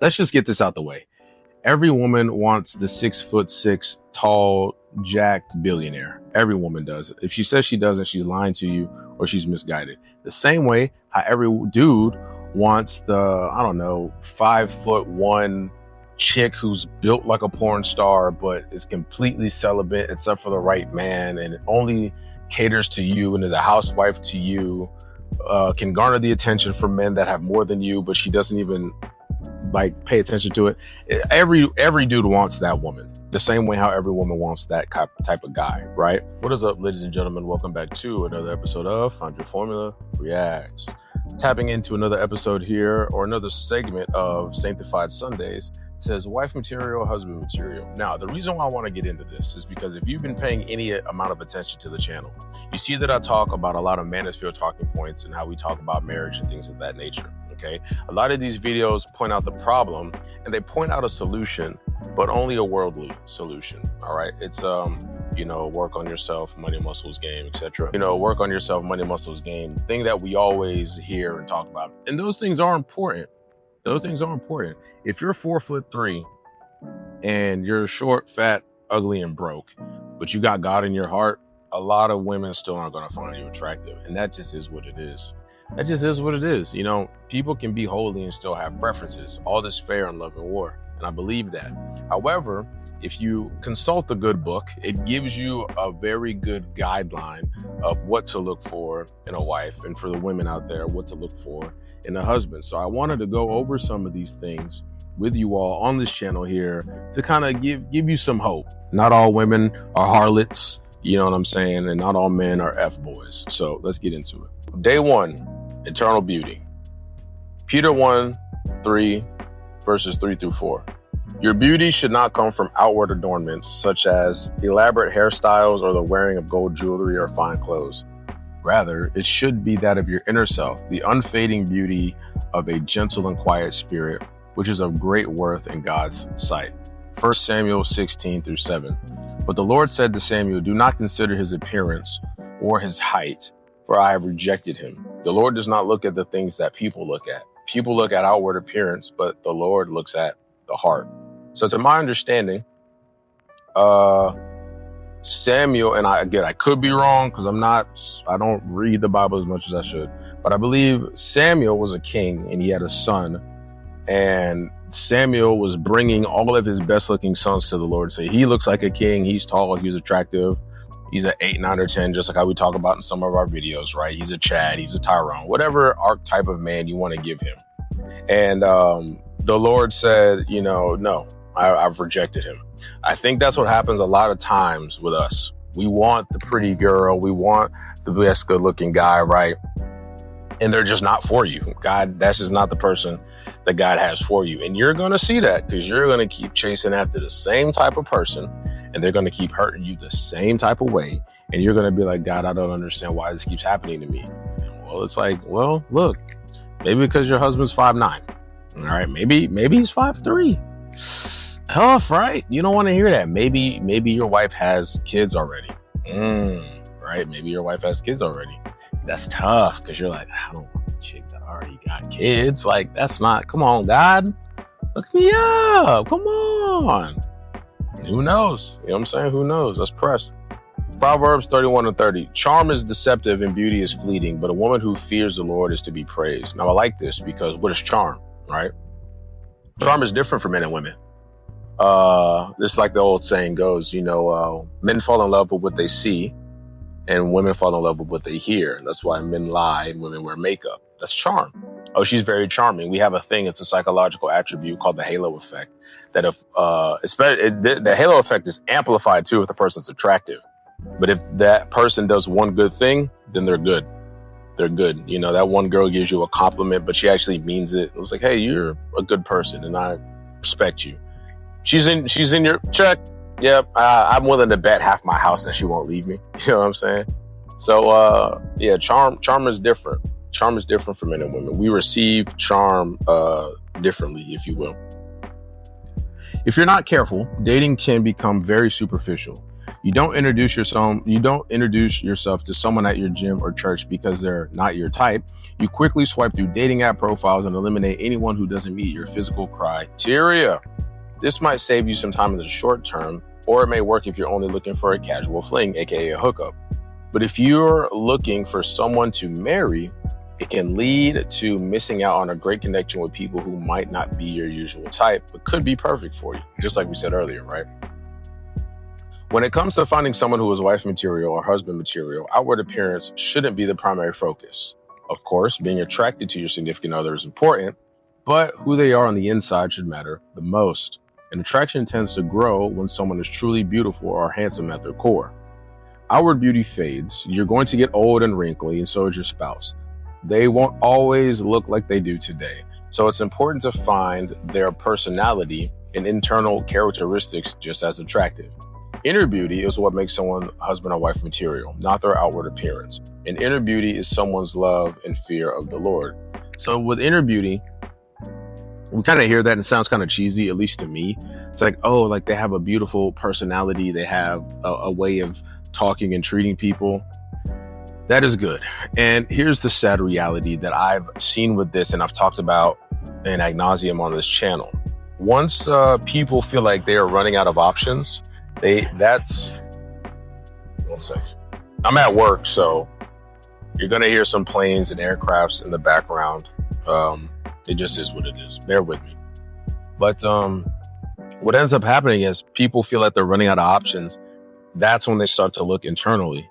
let's just get this out the way. Every woman wants the 6'6" tall, jacked billionaire. Every woman does. If she says she doesn't, she's lying to you or she's misguided. The same way how every dude wants the, 5'1" chick who's built like a porn star, but is completely celibate except for the right man and only caters to you and is a housewife to you, can garner the attention from men that have more than you, but she doesn't even pay attention to it. Every dude wants that woman. The same way how every woman wants that type of guy, right? What is up, ladies and gentlemen? Welcome back to another episode of Find Your Formula Reacts. Tapping into another episode here, or another segment of Sanctified Sundays. It says wife material, husband material. Now, the reason why I want to get into this is because if you've been paying any amount of attention to the channel, you see that I talk about a lot of manosphere talking points and how we talk about marriage and things of that nature. Okay, a lot of these videos point out the problem and they point out a solution, but only a worldly solution. All right, it's work on yourself, money, muscles, game, etc. Work on yourself, money, muscles, game. Thing that we always hear and talk about, and those things are important. Those things are important. If you're 4'3" and you're short, fat, ugly, and broke, but you got God in your heart, a lot of women still aren't going to find you attractive, and that just is what it is. That just is what it is. People can be holy and still have preferences. All this fair in love and war. And I believe that. However, if you consult the good book, it gives you a very good guideline of what to look for in a wife, and for the women out there, what to look for in a husband. So I wanted to go over some of these things with you all on this channel here to kind of give you some hope. Not all women are harlots, you know what I'm saying? And not all men are F-boys. So let's get into it. Day one. Eternal beauty. Peter 1:3, verses 3-4. Your beauty should not come from outward adornments, such as elaborate hairstyles or the wearing of gold jewelry or fine clothes. Rather, it should be that of your inner self, the unfading beauty of a gentle and quiet spirit, which is of great worth in God's sight. 1 Samuel 16-7. But the Lord said to Samuel, do not consider his appearance or his height, for I have rejected him. The Lord does not look at the things that people look at. People look at outward appearance, but the Lord looks at the heart. So to my understanding, Samuel, and I could be wrong because I don't read the Bible as much as I should, but I believe Samuel was a king and he had a son, and Samuel was bringing all of his best looking sons to the Lord. Say, he looks like a king. He's tall. He's attractive. He's an 8, 9, or 10, just like how we talk about in some of our videos, right? He's a Chad, he's a Tyrone, whatever archetype of man you want to give him. And the Lord said, no, I've rejected him. I think that's what happens a lot of times with us. We want the pretty girl, we want the best good looking guy, right? And they're just not for you. God, that's just not the person that God has for you. And you're going to see that because you're going to keep chasing after the same type of person, and they're going to keep hurting you the same type of way. And you're going to be like, God, I don't understand why this keeps happening to me. Well, it's like, well, look, maybe because your husband's 5'9". All right. Maybe he's 5'3". Tough, right? You don't want to hear that. Maybe your wife has kids already. Right. Maybe your wife has kids already. That's tough because you're like, I don't want a chick that already got kids. Like, that's not, come on, God, look me up. Come on. Who knows? You know what I'm saying? Who knows? Let's press. Proverbs 31:30. Charm is deceptive and beauty is fleeting, but a woman who fears the Lord is to be praised. Now, I like this because what is charm, right? Charm is different for men and women. It's like the old saying goes, men fall in love with what they see and women fall in love with what they hear. That's why men lie and women wear makeup. That's charm. Oh, she's very charming. We have a thing. It's a psychological attribute called the halo effect. That if, the halo effect is amplified too if the person's attractive. But if that person does one good thing, then they're good. They're good. That one girl gives you a compliment, but she actually means it. It's like, hey, you're a good person and I respect you. She's in your check. Yep. I'm willing to bet half my house that she won't leave me. You know what I'm saying? So, charm is different. Charm is different for men and women. We receive charm differently, if you will. If you're not careful, dating can become very superficial. You don't introduce yourself to someone at your gym or church because they're not your type. You quickly swipe through dating app profiles and eliminate anyone who doesn't meet your physical criteria. This might save you some time in the short term, or it may work if you're only looking for a casual fling, aka a hookup. But if you're looking for someone to marry, it can lead to missing out on a great connection with people who might not be your usual type, but could be perfect for you, just like we said earlier, right? When it comes to finding someone who is wife material or husband material, outward appearance shouldn't be the primary focus. Of course, being attracted to your significant other is important, but who they are on the inside should matter the most. And attraction tends to grow when someone is truly beautiful or handsome at their core. Outward beauty fades. You're going to get old and wrinkly, and so is your spouse. They won't always look like they do today. So it's important to find their personality and internal characteristics just as attractive. Inner beauty is what makes someone husband or wife material, not their outward appearance. And inner beauty is someone's love and fear of the Lord. So with inner beauty, we kind of hear that and it sounds kind of cheesy, at least to me. It's like, oh, like they have a beautiful personality. They have a way of talking and treating people. That is good. And here's the sad reality that I've seen with this and I've talked about in ad nauseum on this channel. Once people feel like they are running out of options, I'm at work, so you're going to hear some planes and aircrafts in the background. It just is what it is. Bear with me. But what ends up happening is people feel like they're running out of options. That's when they start to look internally.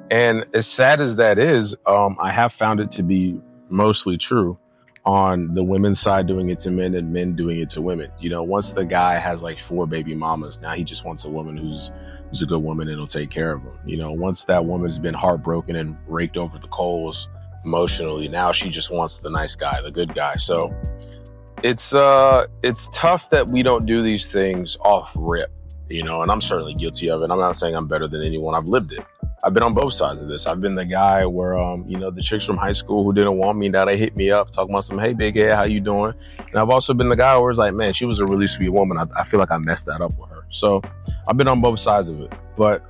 And as sad as that is, I have found it to be mostly true on the women's side doing it to men and men doing it to women. You know, once the guy has like 4 baby mamas, now he just wants a woman who's a good woman and will take care of him. You know, once that woman's been heartbroken and raked over the coals emotionally, now she just wants the nice guy, the good guy. So it's tough that we don't do these things off rip, you know, and I'm certainly guilty of it. I'm not saying I'm better than anyone. I've lived it. I've been on both sides of this. I've been the guy where, you know, the chicks from high school who didn't want me, now they hit me up talking about some, hey, big head, how you doing? And I've also been the guy where it's like, man, she was a really sweet woman. I feel like I messed that up with her. So I've been on both sides of it. But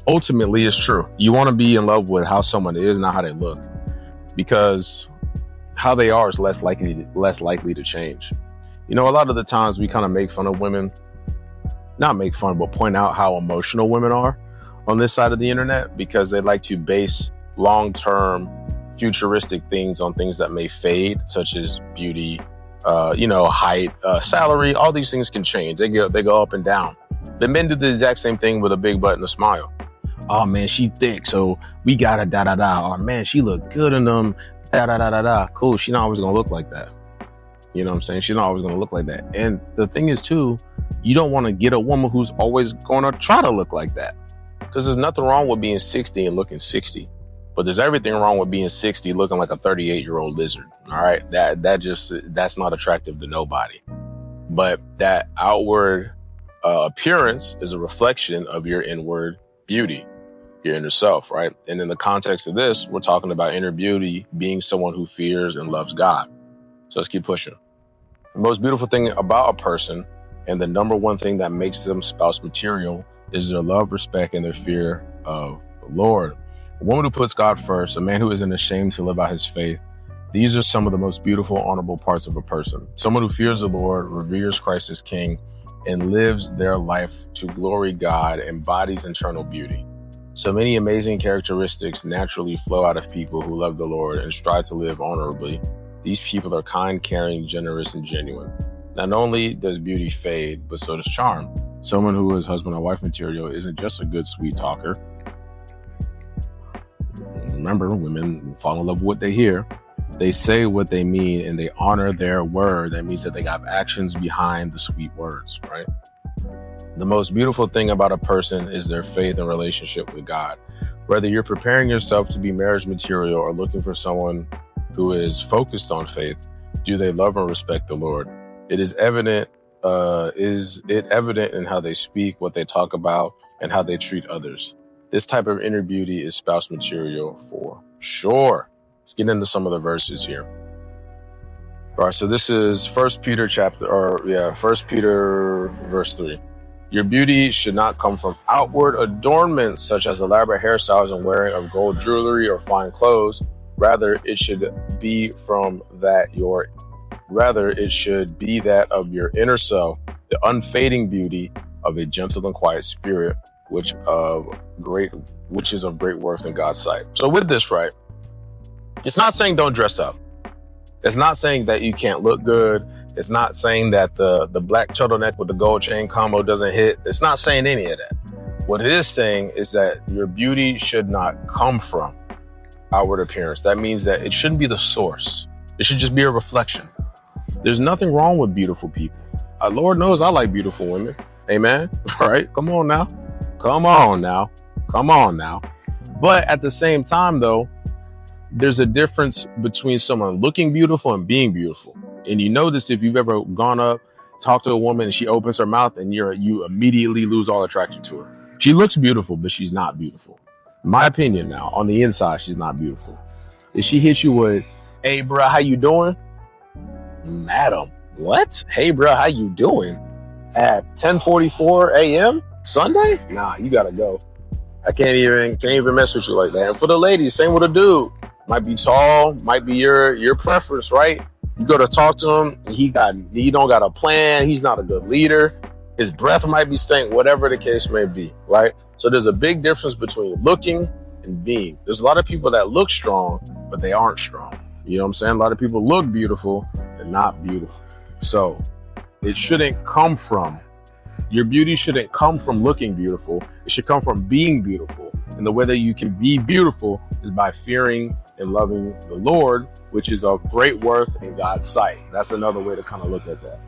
ultimately, it's true. You want to be in love with how someone is, not how they look. Because how they are is less likely to change. You know, a lot of the times we kind of make fun of women. Not make fun, but point out how emotional women are on this side of the internet, because they like to base long-term futuristic things on things that may fade, such as beauty, height, salary. All these things can change. They go up and down. The men do the exact same thing with a big butt and a smile. Oh man, she thick, so we got a da-da-da. Or man, she look good in them, da-da-da-da-da. Cool, she's not always gonna look like that. You know what I'm saying? She's not always gonna look like that. And the thing is too, you don't want to get a woman who's always gonna try to look like that. Because there's nothing wrong with being 60 and looking 60, but there's everything wrong with being 60 looking like a 38-year-old lizard. All right, that's not attractive to nobody. But that outward appearance is a reflection of your inward beauty, your inner self, right? And in the context of this, we're talking about inner beauty being someone who fears and loves God. So let's keep pushing. The most beautiful thing about a person, and the number one thing that makes them spouse material, is their love, respect, and their fear of the Lord. A woman who puts God first, a man who isn't ashamed to live out his faith. These are some of the most beautiful, honorable parts of a person. Someone who fears the Lord, reveres Christ as King, and lives their life to glory God, embodies internal beauty. So many amazing characteristics naturally flow out of people who love the Lord and strive to live honorably. These people are kind, caring, generous, and genuine. Not only does beauty fade, but so does charm. Someone who is husband or wife material isn't just a good, sweet talker. Remember, women fall in love with what they hear. They say what they mean and they honor their word. That means that they got actions behind the sweet words, right? The most beautiful thing about a person is their faith and relationship with God. Whether you're preparing yourself to be marriage material or looking for someone who is focused on faith, do they love and respect the Lord? It is evident. Is it evident in how they speak, what they talk about, and how they treat others? This type of inner beauty is spouse material for sure. Let's get into some of the verses here. All right, so this is 1 Peter verse 3. Your beauty should not come from outward adornments such as elaborate hairstyles and wearing of gold jewelry or fine clothes. Rather, it should be that of your inner self, the unfading beauty of a gentle and quiet spirit, which is of great worth in God's sight. So with this, right, it's not saying don't dress up. It's not saying that you can't look good. It's not saying that the black turtleneck with the gold chain combo doesn't hit. It's not saying any of that. What it is saying is that your beauty should not come from outward appearance. That means that it shouldn't be the source. It should just be a reflection. There's nothing wrong with beautiful people. Lord knows I like beautiful women. Amen. All right. Come on now. But at the same time, though, there's a difference between someone looking beautiful and being beautiful. And you know this if you've ever gone up, talked to a woman and she opens her mouth and you immediately lose all attraction to her. She looks beautiful, but she's not beautiful. In my opinion now, on the inside, she's not beautiful. If she hits you with, "Hey, bro, how you doing?" Madam, what? "Hey, bro, how you doing?" At 10:44 a.m. Sunday? Nah, you gotta go. I can't even mess with you like that. And for the ladies, same with a dude. Might be tall, might be your preference, right? You go to talk to him, and he don't got a plan. He's not a good leader. His breath might be stank, whatever the case may be, right? So there's a big difference between looking and being. There's a lot of people that look strong, but they aren't strong. You know what I'm saying? A lot of people look beautiful and not beautiful. So it shouldn't come from, your beauty shouldn't come from looking beautiful. It should come from being beautiful. And the way that you can be beautiful is by fearing and loving the Lord, which is of great worth in God's sight. That's another way to kind of look at that.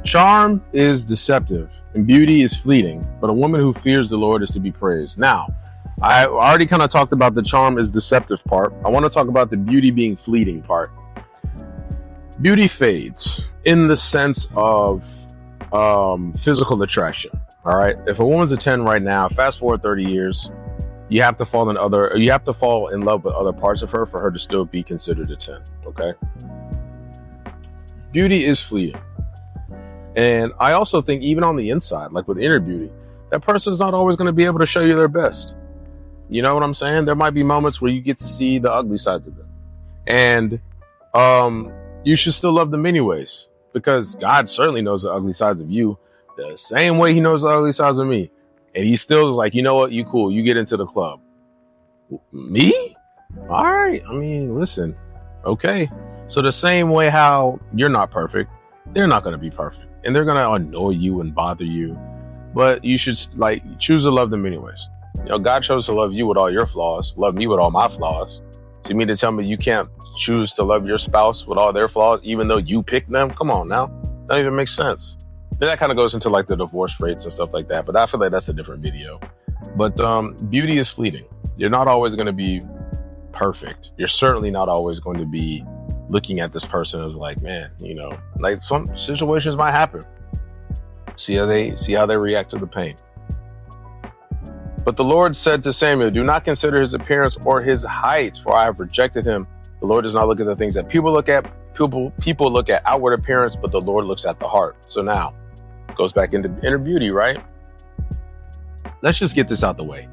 Charm is deceptive and beauty is fleeting, but a woman who fears the Lord is to be praised. Now, I already kind of talked about the charm is deceptive part. I want to talk about the beauty being fleeting part. Beauty fades in the sense of physical attraction. All right. If a woman's a 10 right now, fast forward 30 years, you have to fall in love with other parts of her for her to still be considered a 10. Okay. Beauty is fleeting. And I also think even on the inside, like with inner beauty, that person's not always going to be able to show you their best. You know what I'm saying? There might be moments where you get to see the ugly sides of them. And you should still love them anyways, because God certainly knows the ugly sides of you the same way he knows the ugly sides of me. And he still is like, you know what? You cool. You get into the club. Me? All right. I mean, listen. Okay. So the same way how you're not perfect, they're not going to be perfect. And they're going to annoy you and bother you. But you should choose to love them anyways. You know, God chose to love you with all your flaws, love me with all my flaws. So you mean to tell me you can't choose to love your spouse with all their flaws, even though you picked them? Come on now. That don't even make sense. Then that kind of goes into like the divorce rates and stuff like that. But I feel like that's a different video. But beauty is fleeting. You're not always going to be perfect. You're certainly not always going to be looking at this person as like, man, you know, like some situations might happen. See how they react to the pain. But the Lord said to Samuel, "Do not consider his appearance or his height, for I have rejected him." The Lord does not look at the things that people look at. People look at outward appearance, but the Lord looks at the heart. So now, it goes back into inner beauty, right? Let's just get this out the way.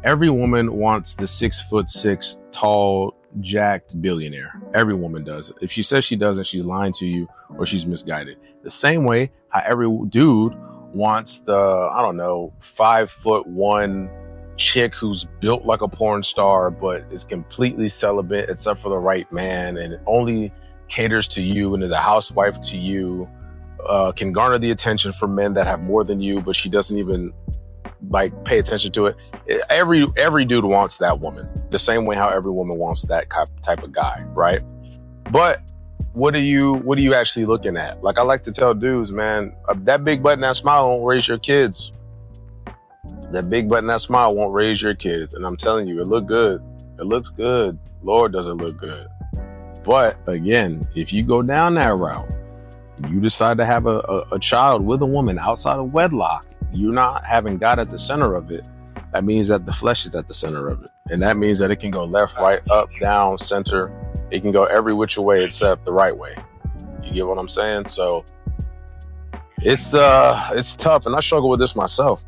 Every woman wants the 6'6" tall, jacked billionaire. Every woman does. If she says she doesn't, she's lying to you or she's misguided. The same way how every dude wants the, 5'1" chick who's built like a porn star, but is completely celibate except for the right man and only caters to you and is a housewife to you, can garner the attention from men that have more than you, but she doesn't even pay attention to it. Every dude wants that woman, the same way how every woman wants that type of guy, right? But what are you actually looking at? Like I like to tell dudes, man, that big butt and that smile won't raise your kids. That big butt and that smile won't raise your kids. And I'm telling you, it looks good. It looks good. Lord, does it look good. But again, if you go down that route, you decide to have a child with a woman outside of wedlock, you're not having God at the center of it. That means that the flesh is at the center of it. And that means that it can go left, right, up, down, center. It can go every which way except the right way. You get what I'm saying? So It's tough, and I struggle with this myself.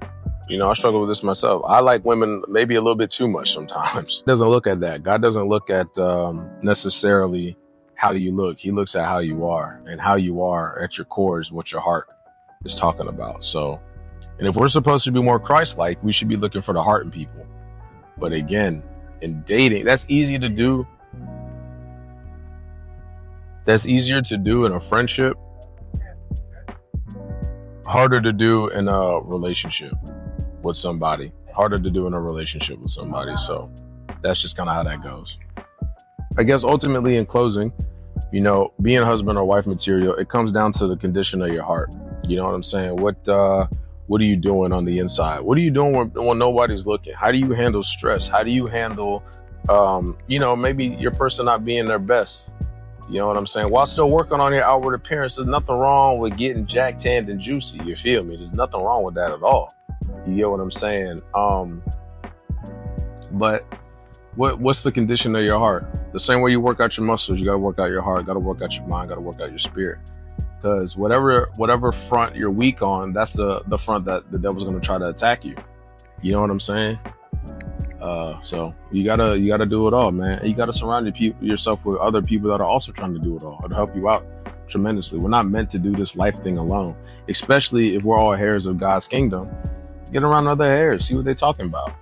I struggle with this myself. I like women maybe a little bit too much sometimes. Doesn't look at that. God doesn't look at necessarily how you look. He looks at how you are, and how you are at your core is what your heart is talking about. So, and if we're supposed to be more Christ-like, we should be looking for the heart in people. But again, in dating, that's easy to do. That's easier to do in a friendship, harder to do in a relationship with somebody. So that's just kind of how that goes. I guess ultimately, in closing, being husband or wife material, it comes down to the condition of your heart. You know what I'm saying? What are you doing on the inside? What are you doing when nobody's looking? How do you handle stress? How do you handle, maybe your person not being their best? You know what I'm saying? While still working on your outward appearance, there's nothing wrong with getting jack tanned and juicy. You feel me? There's nothing wrong with that at all. You get what I'm saying? But what's the condition of your heart? The same way you work out your muscles, you got to work out your heart, got to work out your mind, got to work out your spirit. Because whatever front you're weak on, that's the front that the devil's going to try to attack you. You know what I'm saying? So you gotta do it all, man. You gotta surround yourself with other people that are also trying to do it all. It'll help you out tremendously. We're not meant to do this life thing alone, especially if we're all heirs of God's kingdom. Get around other heirs, see what they're talking about.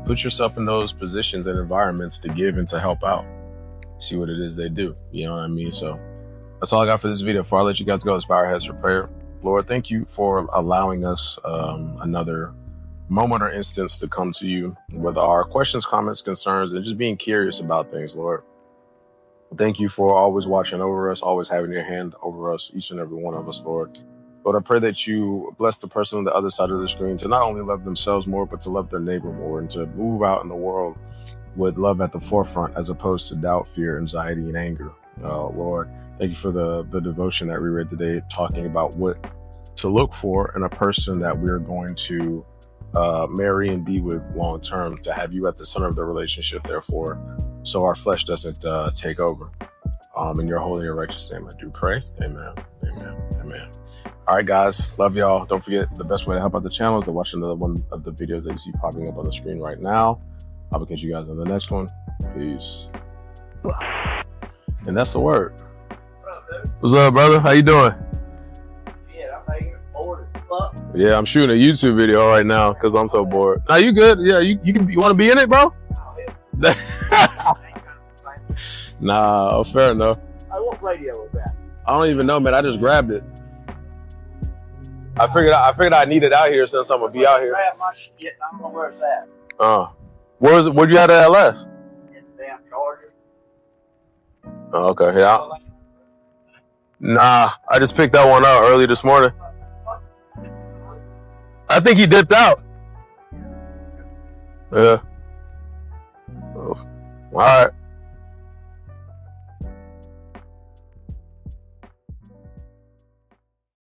Put yourself in those positions and environments to give and to help out. See what it is they do. You know what I mean? So that's all I got for this video. Before I let you guys go, let's bow our heads for prayer. Lord, thank you for allowing us another moment or instance to come to you with our questions, comments, concerns, and just being curious about things, Lord. Thank you for always watching over us, always having your hand over us, each and every one of us, Lord. Lord, I pray that you bless the person on the other side of the screen to not only love themselves more, but to love their neighbor more, and to move out in the world with love at the forefront as opposed to doubt, fear, anxiety, and anger. Lord, thank you for the devotion that we read today, talking about what to look for in a person that we're going to marry and be with long term, to have you at the center of the relationship, therefore, so our flesh doesn't take over. In your holy and righteous name, I do pray. Amen. Amen. Amen. All right, guys. Love y'all. Don't forget, the best way to help out the channel is to watch another one of the videos that you see popping up on the screen right now. I will catch you guys on the next one. Peace. And that's the word. What's up, brother? How you doing? Yeah, I'm shooting a YouTube video right now because I'm so bored. Nah, you good? Yeah, you want to be in it, bro? Nah, fair enough. What radio was that? I don't even know, man. I just grabbed it. I figured I need it out here since I'm gonna be out here. Grab my shit. I don't know where it's at. Where'd you have that at last? In the damn charger. Oh, okay, yeah. Nah, I just picked that one up early this morning. I think he dipped out. Yeah. All right.